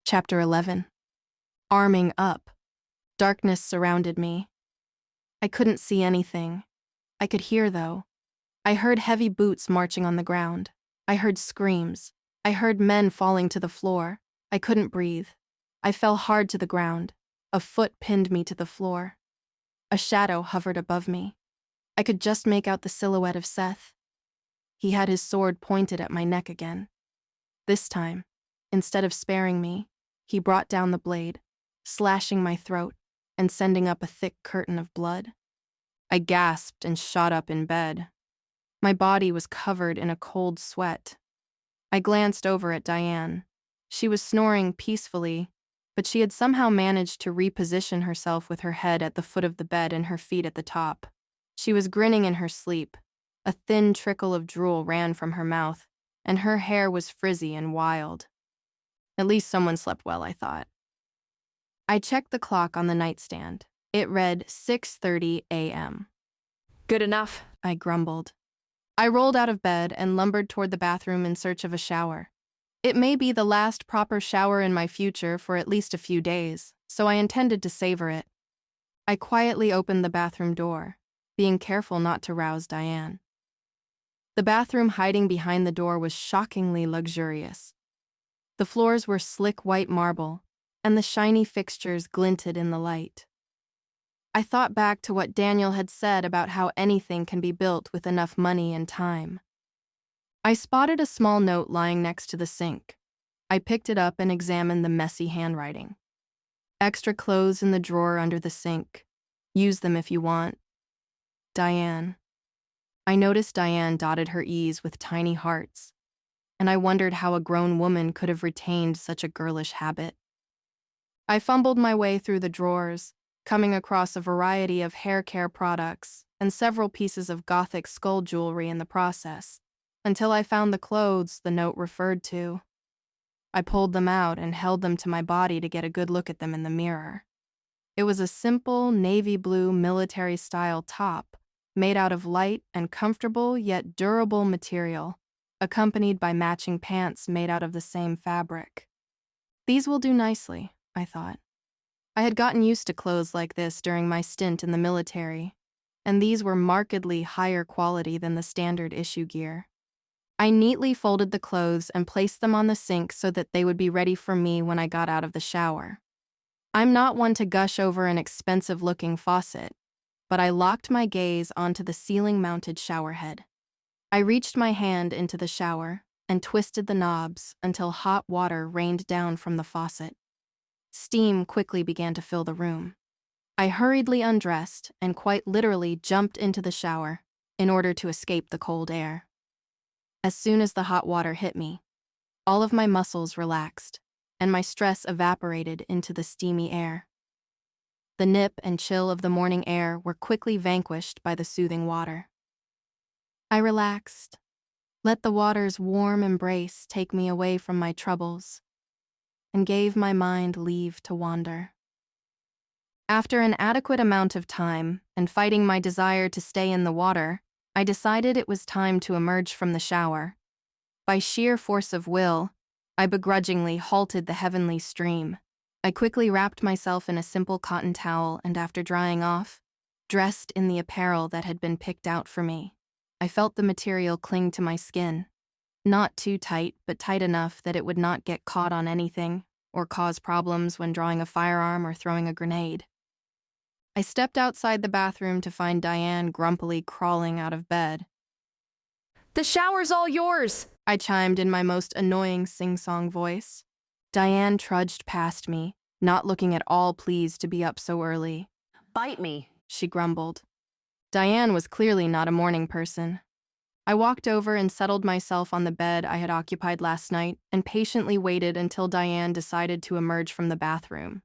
Chapter 11. Arming up. Darkness surrounded me. I couldn't see anything. I could hear, though. I heard heavy boots marching on the ground. I heard screams. I heard men falling to the floor. I couldn't breathe. I fell hard to the ground. A foot pinned me to the floor. A shadow hovered above me. I could just make out the silhouette of Seth. He had his sword pointed at my neck again. This time, instead of sparing me, he brought down the blade, slashing my throat and sending up a thick curtain of blood. I gasped and shot up in bed. My body was covered in a cold sweat. I glanced over at Diane. She was snoring peacefully, but she had somehow managed to reposition herself with her head at the foot of the bed and her feet at the top. She was grinning in her sleep. A thin trickle of drool ran from her mouth, and her hair was frizzy and wild. At least someone slept well, I thought. I checked the clock on the nightstand. It read 6:30 a.m. Good enough, I grumbled. I rolled out of bed and lumbered toward the bathroom in search of a shower. It may be the last proper shower in my future for at least a few days, so I intended to savor it. I quietly opened the bathroom door, being careful not to rouse Diane. The bathroom hiding behind the door was shockingly luxurious. The floors were slick white marble, and the shiny fixtures glinted in the light. I thought back to what Daniel had said about how anything can be built with enough money and time. I spotted a small note lying next to the sink. I picked it up and examined the messy handwriting. Extra clothes in the drawer under the sink. Use them if you want. Diane. I noticed Diane dotted her E's with tiny hearts, and I wondered how a grown woman could have retained such a girlish habit. I fumbled my way through the drawers, coming across a variety of hair care products and several pieces of Gothic skull jewelry in the process, until I found the clothes the note referred to. I pulled them out and held them to my body to get a good look at them in the mirror. It was a simple navy blue military-style top, made out of light and comfortable yet durable material, accompanied by matching pants made out of the same fabric. These will do nicely, I thought. I had gotten used to clothes like this during my stint in the military, and these were markedly higher quality than the standard issue gear. I neatly folded the clothes and placed them on the sink so that they would be ready for me when I got out of the shower. I'm not one to gush over an expensive-looking faucet, but I locked my gaze onto the ceiling-mounted shower head. I reached my hand into the shower and twisted the knobs until hot water rained down from the faucet. Steam quickly began to fill the room. I hurriedly undressed and quite literally jumped into the shower in order to escape the cold air. As soon as the hot water hit me, all of my muscles relaxed, and my stress evaporated into the steamy air. The nip and chill of the morning air were quickly vanquished by the soothing water. I relaxed, let the water's warm embrace take me away from my troubles, and gave my mind leave to wander. After an adequate amount of time and fighting my desire to stay in the water, I decided it was time to emerge from the shower. By sheer force of will, I begrudgingly halted the heavenly stream. I quickly wrapped myself in a simple cotton towel and after drying off, dressed in the apparel that had been picked out for me. I felt the material cling to my skin. Not too tight, but tight enough that it would not get caught on anything or cause problems when drawing a firearm or throwing a grenade. I stepped outside the bathroom to find Diane grumpily crawling out of bed. The shower's all yours, I chimed in my most annoying sing-song voice. Diane trudged past me, not looking at all pleased to be up so early. Bite me, she grumbled. Diane was clearly not a morning person. I walked over and settled myself on the bed I had occupied last night and patiently waited until Diane decided to emerge from the bathroom.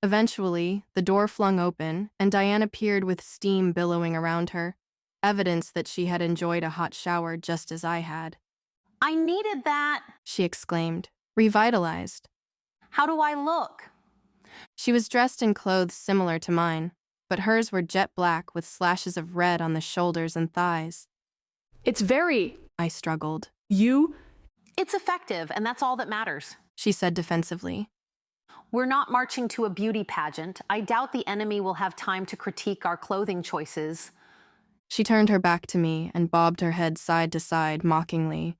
Eventually, the door flung open and Diane appeared with steam billowing around her, evidence that she had enjoyed a hot shower just as I had. I needed that, she exclaimed, revitalized. How do I look? She was dressed in clothes similar to mine, but hers were jet black with slashes of red on the shoulders and thighs. It's very, I struggled. You? It's effective, and that's all that matters. She said defensively. We're not marching to a beauty pageant. I doubt the enemy will have time to critique our clothing choices. She turned her back to me and bobbed her head side to side mockingly.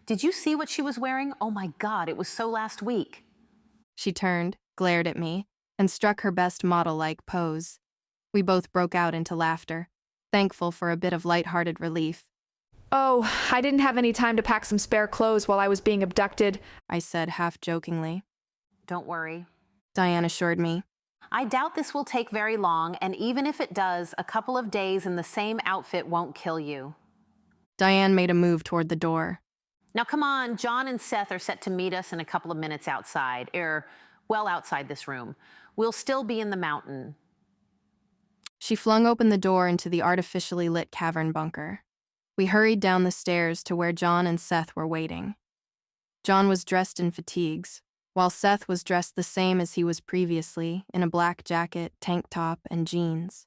Did you see what she was wearing? Oh my God, it was so last week. She turned, glared at me, and struck her best model-like pose. We both broke out into laughter, thankful for a bit of light-hearted relief. Oh, I didn't have any time to pack some spare clothes while I was being abducted, I said half-jokingly. Don't worry. Diane assured me. I doubt this will take very long, and even if it does, a couple of days in the same outfit won't kill you. Diane made a move toward the door. Now come on, John and Seth are set to meet us in a couple of minutes outside, well outside this room. We'll still be in the mountain. She flung open the door into the artificially lit cavern bunker. We hurried down the stairs to where John and Seth were waiting. John was dressed in fatigues, while Seth was dressed the same as he was previously, in a black jacket, tank top, and jeans.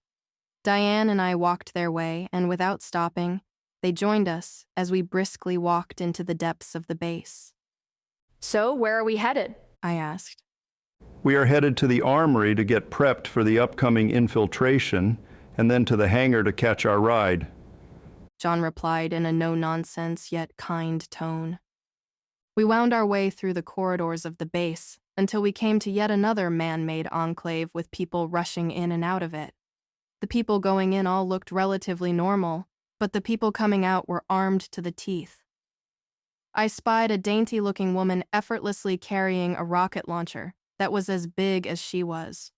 Diane and I walked their way, and without stopping, they joined us as we briskly walked into the depths of the base. So, where are we headed? I asked. We are headed to the armory to get prepped for the upcoming infiltration, and then to the hangar to catch our ride. John replied in a no-nonsense yet kind tone. We wound our way through the corridors of the base until we came to yet another man-made enclave with people rushing in and out of it. The people going in all looked relatively normal, but the people coming out were armed to the teeth. I spied a dainty-looking woman effortlessly carrying a rocket launcher that was as big as she was.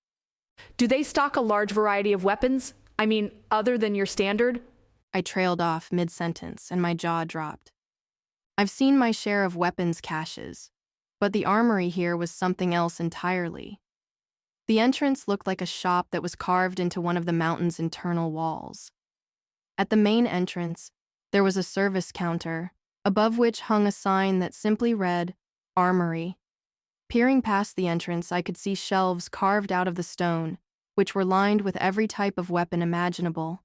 Do they stock a large variety of weapons? I mean, other than your standard? I trailed off mid-sentence and my jaw dropped. I've seen my share of weapons caches, but the armory here was something else entirely. The entrance looked like a shop that was carved into one of the mountain's internal walls. At the main entrance, there was a service counter, above which hung a sign that simply read, Armory. Peering past the entrance, I could see shelves carved out of the stone, which were lined with every type of weapon imaginable.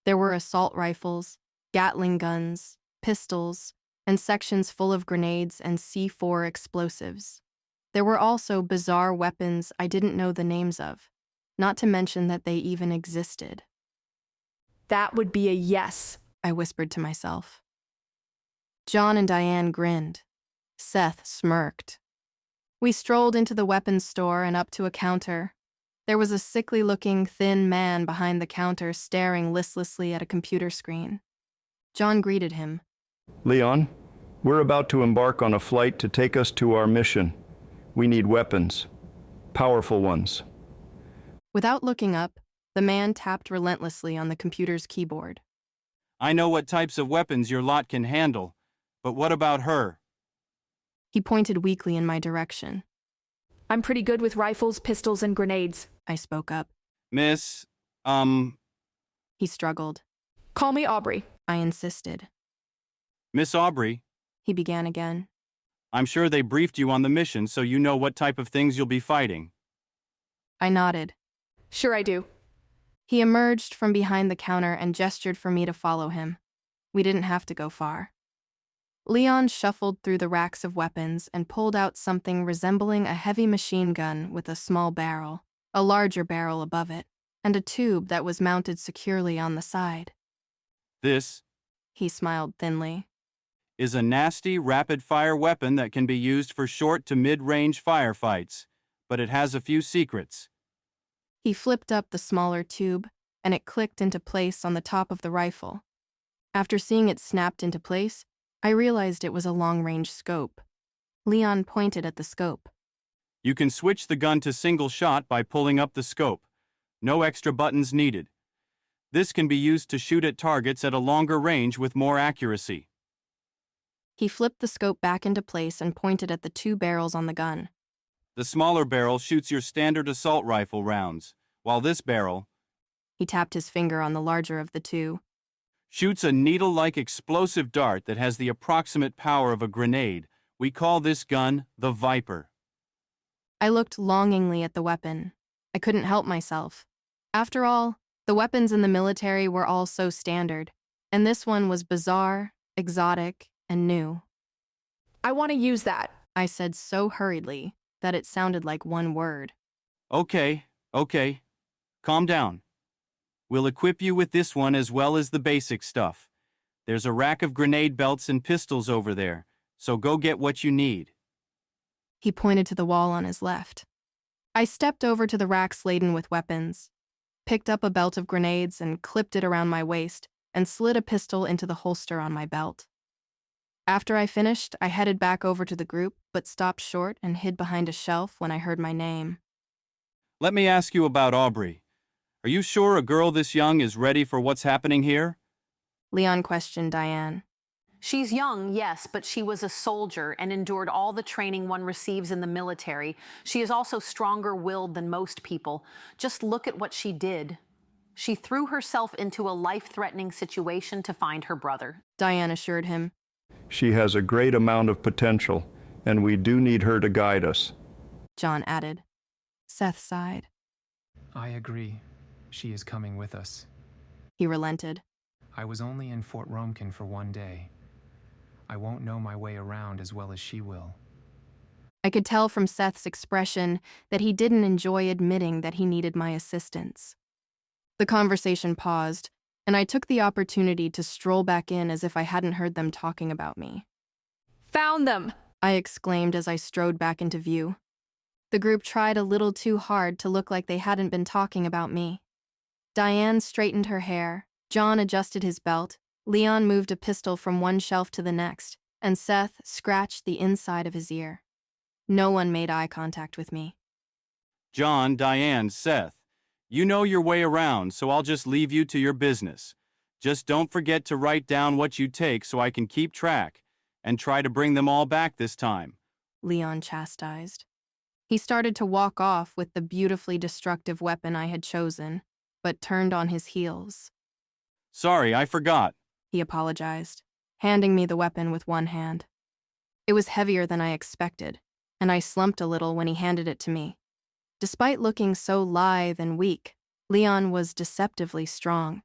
There were assault rifles, Gatling guns, pistols, and sections full of grenades and C4 explosives. There were also bizarre weapons I didn't know the names of, not to mention that they even existed. That would be a yes, I whispered to myself. John and Diane grinned. Seth smirked. We strolled into the weapons store and up to a counter. There was a sickly-looking, thin man behind the counter staring listlessly at a computer screen. John greeted him. Leon, we're about to embark on a flight to take us to our mission. We need weapons. Powerful ones. Without looking up, the man tapped relentlessly on the computer's keyboard. I know what types of weapons your lot can handle, but what about her? He pointed weakly in my direction. I'm pretty good with rifles, pistols, and grenades, I spoke up. Miss, He struggled. Call me Aubrey. I insisted. Miss Aubrey, He began again. I'm sure they briefed you on the mission so you know what type of things you'll be fighting. I nodded. Sure I do. He emerged from behind the counter and gestured for me to follow him. We didn't have to go far. Leon shuffled through the racks of weapons and pulled out something resembling a heavy machine gun with a small barrel, a larger barrel above it, and a tube that was mounted securely on the side. This He smiled thinly. is a nasty, rapid-fire weapon that can be used for short to mid-range firefights, but it has a few secrets. He flipped up the smaller tube, and it clicked into place on the top of the rifle. After seeing it snapped into place, I realized it was a long-range scope. Leon pointed at the scope. You can switch the gun to single shot by pulling up the scope. No extra buttons needed. This can be used to shoot at targets at a longer range with more accuracy. He flipped the scope back into place and pointed at the two barrels on the gun. The smaller barrel shoots your standard assault rifle rounds, while this barrel He tapped his finger on the larger of the two. shoots a needle-like explosive dart that has the approximate power of a grenade. We call this gun the Viper. I looked longingly at the weapon. I couldn't help myself. After all, the weapons in the military were all so standard, and this one was bizarre, exotic, and new. I want to use that. I said so hurriedly that it sounded like one word. Okay. Calm down. We'll equip you with this one as well as the basic stuff. There's a rack of grenade belts and pistols over there, so go get what you need. He pointed to the wall on his left. I stepped over to the racks laden with weapons, picked up a belt of grenades and clipped it around my waist, and slid a pistol into the holster on my belt. After I finished, I headed back over to the group, but stopped short and hid behind a shelf when I heard my name. Let me ask you about Aubrey. Are you sure a girl this young is ready for what's happening here? Leon questioned Diane. She's young, yes, but she was a soldier and endured all the training one receives in the military. She is also stronger-willed than most people. Just look at what she did. She threw herself into a life-threatening situation to find her brother. Diane assured him. She has a great amount of potential, and we do need her to guide us. John added. Seth sighed. I agree. She is coming with us. He relented. I was only in Fort Romkin for one day. I won't know my way around as well as she will. I could tell from Seth's expression that he didn't enjoy admitting that he needed my assistance. The conversation paused, and I took the opportunity to stroll back in as if I hadn't heard them talking about me. Found them! I exclaimed as I strode back into view. The group tried a little too hard to look like they hadn't been talking about me. Diane straightened her hair, John adjusted his belt, Leon moved a pistol from one shelf to the next, and Seth scratched the inside of his ear. No one made eye contact with me. John, Diane, Seth. You know your way around, so I'll just leave you to your business. Just don't forget to write down what you take so I can keep track, and try to bring them all back this time. Leon chastised. He started to walk off with the beautifully destructive weapon I had chosen, but turned on his heels. Sorry, I forgot. He apologized, handing me the weapon with one hand. It was heavier than I expected, and I slumped a little when he handed it to me. Despite looking so lithe and weak, Leon was deceptively strong.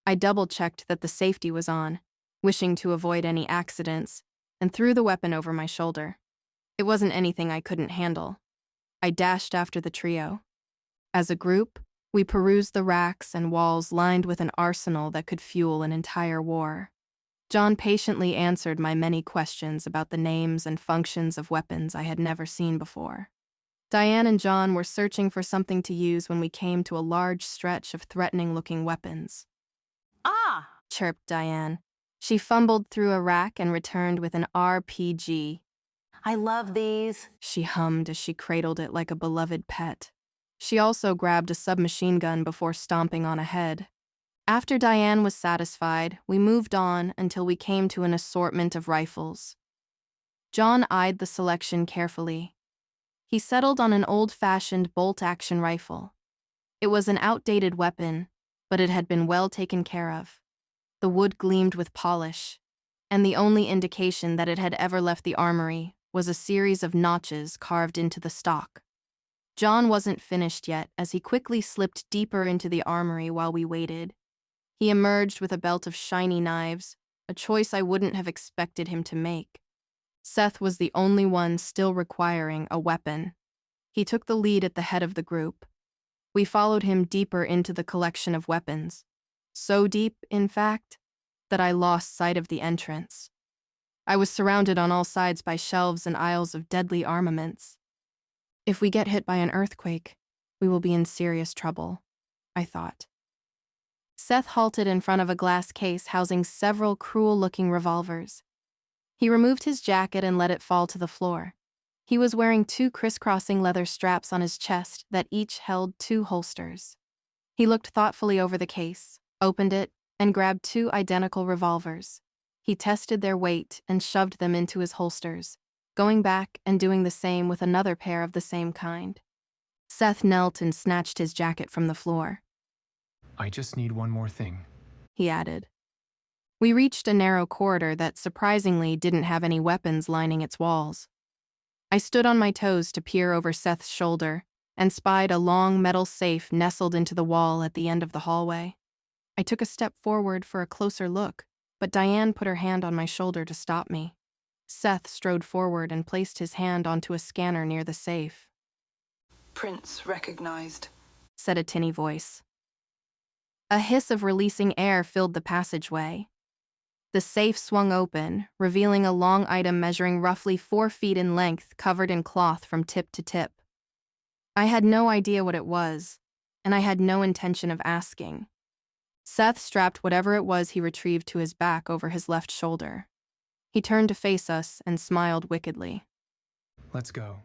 I double-checked that the safety was on, wishing to avoid any accidents, and threw the weapon over my shoulder. It wasn't anything I couldn't handle. I dashed after the trio. As a group, we perused the racks and walls lined with an arsenal that could fuel an entire war. John patiently answered my many questions about the names and functions of weapons I had never seen before. Diane and John were searching for something to use when we came to a large stretch of threatening-looking weapons. Ah! Chirped Diane. She fumbled through a rack and returned with an RPG. I love these. She hummed as she cradled it like a beloved pet. She also grabbed a submachine gun before stomping on ahead. After Diane was satisfied, we moved on until we came to an assortment of rifles. John eyed the selection carefully. He settled on an old-fashioned bolt-action rifle. It was an outdated weapon, but it had been well taken care of. The wood gleamed with polish, and the only indication that it had ever left the armory was a series of notches carved into the stock. John wasn't finished yet as he quickly slipped deeper into the armory while we waited. He emerged with a belt of shiny knives, a choice I wouldn't have expected him to make. Seth was the only one still requiring a weapon. He took the lead at the head of the group. We followed him deeper into the collection of weapons. So deep, in fact, that I lost sight of the entrance. I was surrounded on all sides by shelves and aisles of deadly armaments. If we get hit by an earthquake, we will be in serious trouble, I thought. Seth halted in front of a glass case housing several cruel-looking revolvers. He removed his jacket and let it fall to the floor. He was wearing 2 crisscrossing leather straps on his chest that each held 2 holsters. He looked thoughtfully over the case, opened it, and grabbed 2 identical revolvers. He tested their weight and shoved them into his holsters, going back and doing the same with another pair of the same kind. Seth knelt and snatched his jacket from the floor. I just need one more thing, he added. We reached a narrow corridor that surprisingly didn't have any weapons lining its walls. I stood on my toes to peer over Seth's shoulder and spied a long metal safe nestled into the wall at the end of the hallway. I took a step forward for a closer look, but Diane put her hand on my shoulder to stop me. Seth strode forward and placed his hand onto a scanner near the safe. Prints recognized, said a tinny voice. A hiss of releasing air filled the passageway. The safe swung open, revealing a long item measuring roughly 4 feet in length, covered in cloth from tip to tip. I had no idea what it was, and I had no intention of asking. Seth strapped whatever it was he retrieved to his back over his left shoulder. He turned to face us and smiled wickedly. Let's go.